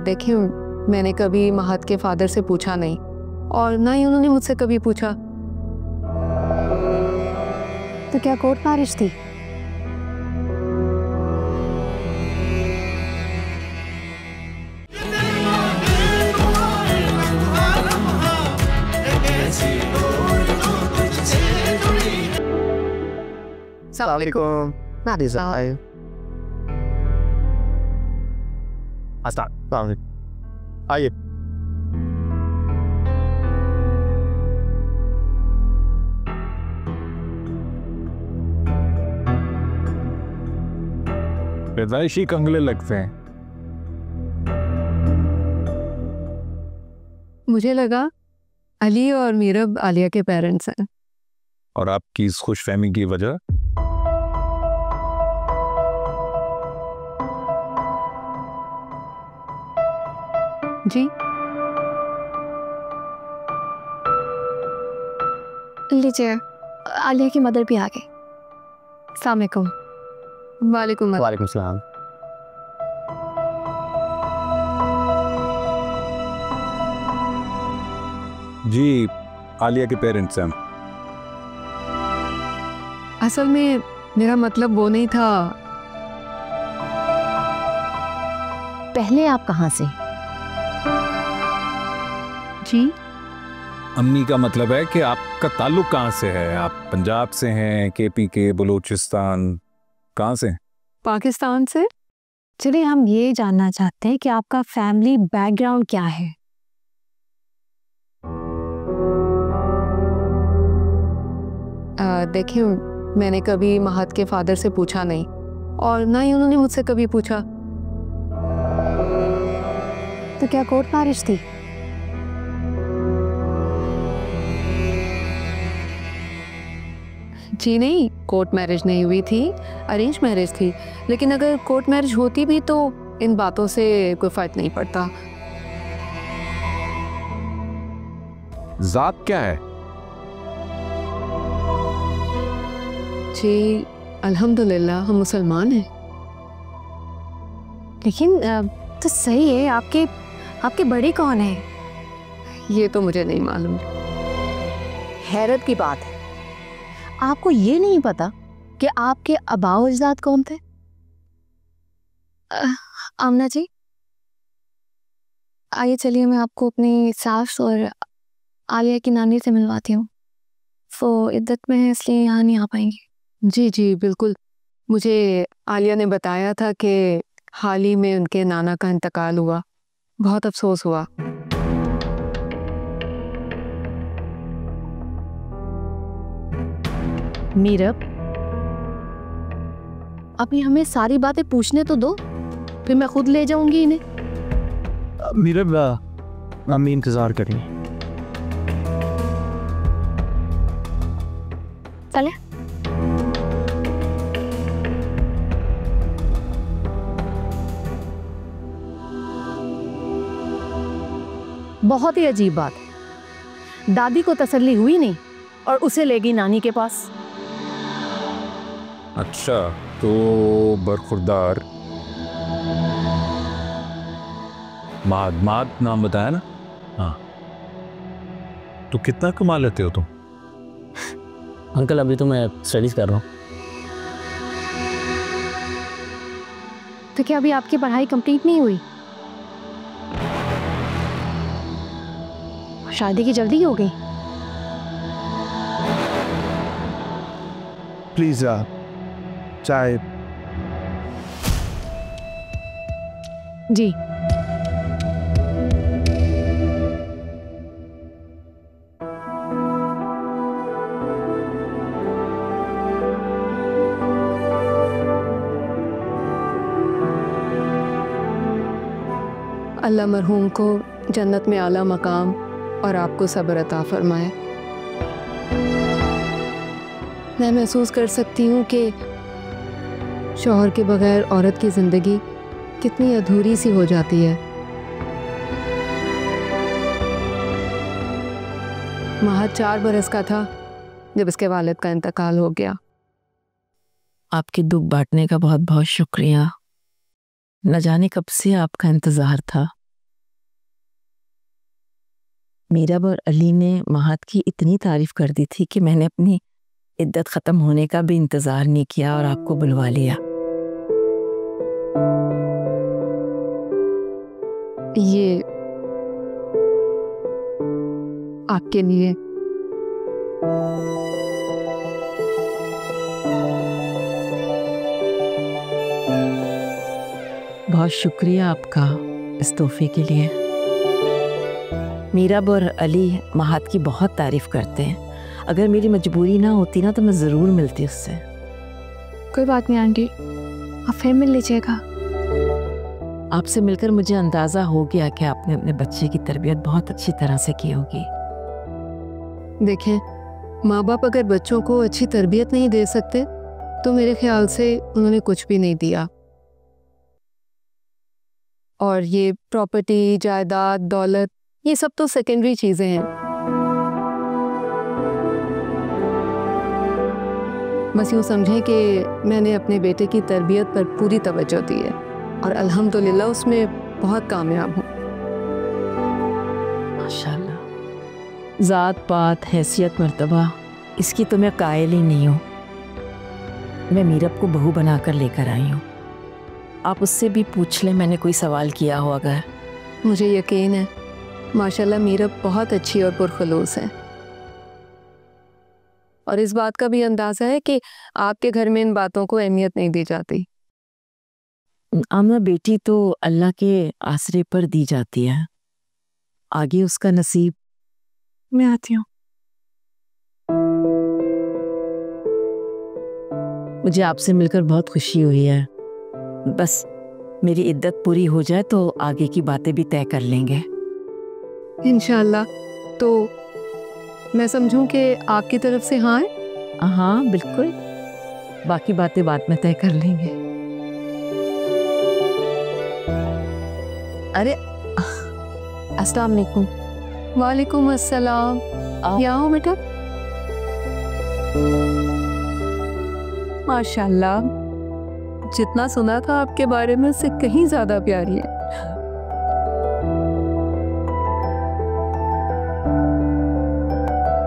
देखिए, मैंने कभी महक के फादर से पूछा नहीं और ना ही उन्होंने मुझसे कभी पूछा। तो क्या कोर्ट मैरिज थी? Assalamualaikum. Nah, di saya. Assalamualaikum. Ayo. पैदाइशी कंगले लगते हैं। मुझे लगा अली और मीरब आलिया के पेरेंट्स हैं। और आपकी इस खुशफहमी की वजह? जी लीजिए, आलिया की मदर भी आ गई। अस्सलाम वालेकुम। वालेकुम वालेकुम सलाम। जी, आलिया के पेरेंट्स हैं। असल में मेरा मतलब वो नहीं था। पहले आप कहाँ से? जी, अम्मी का मतलब है कि आपका ताल्लुक कहाँ से है? आप पंजाब से हैं, केपी के, बलूचिस्तान, कहाँ से? पाकिस्तान से। चलिए, हम ये जानना चाहते हैं कि आपका फैमिली बैकग्राउंड क्या है। देखिए, मैंने कभी महक के फादर से पूछा नहीं और ना ही उन्होंने मुझसे कभी पूछा। तो क्या कोर्ट मैरिज थी? जी नहीं, कोर्ट मैरिज नहीं हुई थी, अरेंज मैरिज थी। लेकिन अगर कोर्ट मैरिज होती भी तो इन बातों से कोई फर्क नहीं पड़ता। जात क्या है? जी, अल्हम्दुलिल्लाह हम मुसलमान हैं। लेकिन तो सही है, आपके बड़े कौन हैं? ये तो मुझे नहीं मालूम। हैरत की बात है, आपको ये नहीं पता कि आपके आबाओ अजदाद कौन थे? आमना जी, आइए चलिए, मैं आपको अपनी सास और आलिया की नानी से मिलवाती हूँ। वो इद्दत में है, इसलिए यहाँ नहीं आ पाएंगी। जी जी बिल्कुल। मुझे आलिया ने बताया था कि हाल ही में उनके नाना का इंतकाल हुआ। बहुत अफसोस हुआ। मीरब, अभी हमें सारी बातें पूछने तो दो, फिर मैं खुद ले जाऊंगी इन्हें। मीरब, अम्मी इंतजार करेंगे। चले। बहुत ही अजीब बात है, दादी को तसल्ली हुई नहीं और उसे ले गई नानी के पास। अच्छा, तो बरखुरदार माद नाम बताया ना? हाँ, तो कितना कमा लेते हो तुम? अंकल, अभी तो मैं स्टडीज कर रहा हूँ। तो क्या अभी आपकी पढ़ाई कंप्लीट नहीं हुई? शादी की जल्दी हो गई? प्लीज चाय। जी। अल्लाह मरहूम को जन्नत में आला मकाम और आपको सब्र अता फरमाए। मैं महसूस कर सकती हूँ कि शौहर के बगैर औरत की ज़िंदगी कितनी अधूरी सी हो जाती है। महज 4 बरस का था जब इसके वालिद का इंतकाल हो गया। आपके दुख बांटने का बहुत बहुत शुक्रिया। न जाने कब से आपका इंतज़ार था। मीरा और अली ने महात की इतनी तारीफ कर दी थी कि मैंने अपनी इद्दत ख़त्म होने का भी इंतज़ार नहीं किया और आपको बुलवा लिया। ये आपके लिए। बहुत शुक्रिया आपका इस तोहफे के लिए। मीरा और अली महात की बहुत तारीफ करते हैं। अगर मेरी मजबूरी ना होती ना तो मैं ज़रूर मिलती उससे। कोई बात नहीं आंटी, आप फिर मिल लीजिएगा। आपसे मिलकर मुझे अंदाज़ा हो गया कि आपने अपने बच्चे की तरबियत बहुत अच्छी तरह से की होगी। देखें, माँ बाप अगर बच्चों को अच्छी तरबियत नहीं दे सकते तो मेरे ख्याल से उन्होंने कुछ भी नहीं दिया। और ये प्रॉपर्टी, जायदाद, दौलत, ये सब तो सेकेंडरी चीज़ें हैं। बस यूँ समझें कि मैंने अपने बेटे की तरबियत पर पूरी तवज्जो दी है और अल्हम्दुलिल्लाह उसमें बहुत कामयाब हूँ। माशाल्लाह। ज़ात पात, हैसियत, मर्तबा, इसकी तो मैं कायल ही नहीं हूँ। मैं मीरब को बहू बनाकर लेकर आई हूँ। आप उससे भी पूछ लें मैंने कोई सवाल किया हो अगर। मुझे यकीन है माशाल्लाह मीरब बहुत अच्छी और पुरखलूस है। और इस बात का भी अंदाज़ा है कि आपके घर में इन बातों को अहमियत नहीं दी जाती। आमना बेटी तो अल्लाह के आसरे पर दी जाती है, आगे उसका नसीब। मैं आती हूँ। मुझे आपसे मिलकर बहुत खुशी हुई है। बस मेरी इद्दत पूरी हो जाए तो आगे की बातें भी तय कर लेंगे इंशाल्लाह। तो मैं समझूं कि आपकी तरफ से हाँ है? हाँ बिल्कुल, बाकी बातें बाद में तय कर लेंगे। अरे अस्सलाम वालेकुम। वालेकुम अस्सलाम। यहाँ हो बेटा। माशाल्लाह, जितना सुना था आपके बारे में उससे कहीं ज़्यादा प्यारी है।